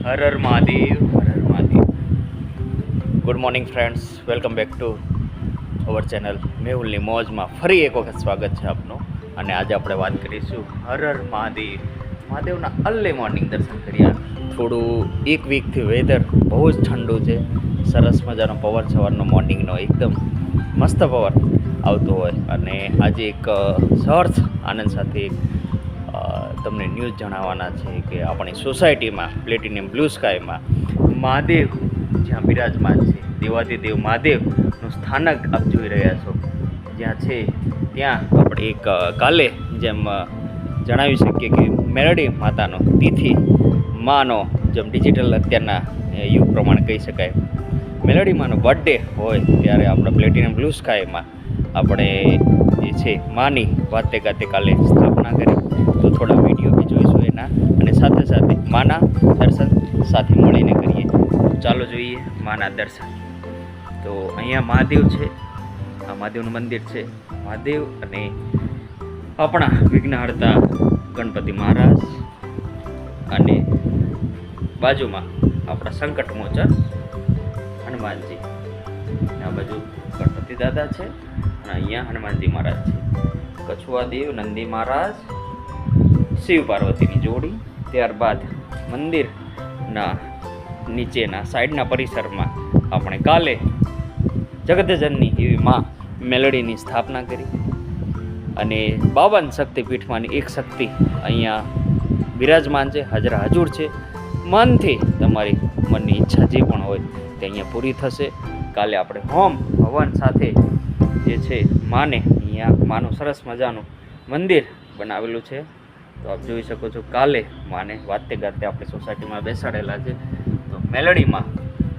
Har Har Mahadev, Har Har Mahadev. Good morning friends, welcome back to our channel મેહુલની મોજમાં ફરી એક વખત સ્વાગત છે આપનું. અને આજે આપણે વાત કરીશું હર હર મહાદેવ, મહાદેવના અર્લી મોર્નિંગ દર્શન કર્યા. થોડું એક વીકથી વેધર બહુ જ ઠંડુ છે, સરસ મજાનો પવન સવારનો મોર્નિંગનો એકદમ મસ્ત પવન આવતો હોય. અને આજે એક સહર્ષ આનંદ સાથે તમને ન્યૂઝ જણાવવાના છે કે આપણી સોસાયટીમાં પ્લેટિનિયમ બ્લુ સ્કાયમાં મહાદેવ જ્યાં બિરાજમાન છે, દેવાધિદેવ મહાદેવનું સ્થાનક આપ જોઈ રહ્યા છો જ્યાં છે, ત્યાં આપણે એક કાલે જેમ જણાવી શકીએ કે મેલડી માતાનો તિથિ માનો જેમ ડિજિટલ અત્યારના યુગ પ્રમાણે કહી શકાય, મેલડી માનો બર્થડે હોય ત્યારે આપણે પ્લેટિનિયમ બ્લુ સ્કાયમાં આપણે જે છે માની વાતે ગાતે કાલે સ્થાપના કરી. તો થોડા વિડીયો બી જોઈશું એના, અને સાથે સાથે માના દર્શન સાથે મળીને કરીએ. ચાલો જોઈએ માના દર્શન. તો અહીંયા મહાદેવ છે, આ મહાદેવનું મંદિર છે. મહાદેવ અને આપણા વિઘ્નહર્તા ગણપતિ મહારાજ, અને બાજુમાં આપણા સંકટ મોચન હનુમાનજી. આ બાજુ ગણપતિ દાદા છે અને અહીંયા હનુમાનજી મહારાજ છે. કછુઆ દેવ, નંદી મહારાજ, શિવ પાર્વતીની જોડી. ત્યારબાદ મંદિરના નીચેના સાઈડના પરિસરમાં આપણે કાલે જગતજનની એવી માં મેલડીની સ્થાપના કરી. અને 52 શક્તિપીઠમાંની એક શક્તિ અહીંયા બિરાજમાન છે, હાજરા હજુર છે. મનથી તમારી મનની ઈચ્છા જે પણ હોય તે અહીંયા પૂરી થશે. કાલે આપણે હોમ હવન સાથે જે છે માને અહીંયા માનું સરસ મજાનું મંદિર બનાવેલું છે. તો આપ જોઈ શકો છો કાલે માને વાતે ગાતે આપણી સોસાયટીમાં બેસાડેલા છે. તો મેલડીમાં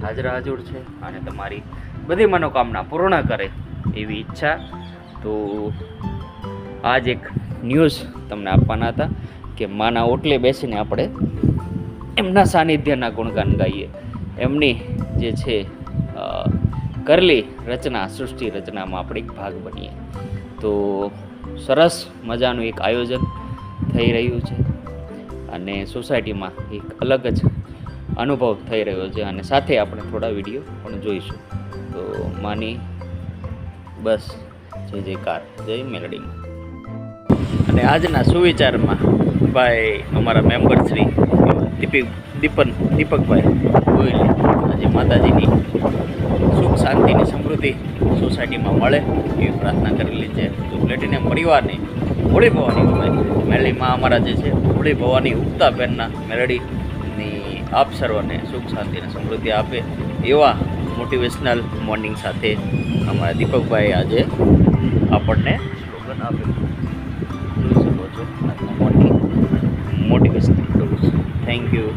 હાજરા હજુર છે અને તમારી બધી મનોકામના પૂર્ણ કરે એવી ઈચ્છા. તો આજ એક ન્યૂઝ તમને આપવાના હતા કે માના ઓટલે બેસીને આપણે એમના સાનિધ્યના ગુણગાન ગાઈએ, એમની જે છે કરેલી રચના, સૃષ્ટિ રચનામાં આપણે એક ભાગ બનીએ. તો સરસ મજાનું એક આયોજન થઈ રહ્યું છે અને સોસાયટીમાં એક અલગ જ અનુભવ થઈ રહ્યો છે. અને સાથે આપણે થોડા વિડીયો પણ જોઈશું. તો માની બસ જય જયકાર, જય મેલડીમાં. અને આજના સુવિચારમાં ભાઈ અમારા મેમ્બર શ્રી દીપકભાઈ ગોયલે આજે માતાજીની સુખ શાંતિની સમૃદ્ધિ સોસાયટીમાં મળે એવી પ્રાર્થના કરેલી છે. તો પ્લેટિનિયમ પરિવારની હોળી ભવાની મેલડીમાં અમારા જે છે હોળી ભવાની ઉગતા પહેરના મેલડીની આપ સર્વને સુખ શાંતિ અને સમૃદ્ધિ આપે એવા મોટિવેશનલ મોર્નિંગ સાથે અમારા દીપકભાઈ આજે આપણને સ્લોગન આપ્યું. જોઈ શકો છો આજના મોર્નિંગ મોટિવેશનલ. Thank you.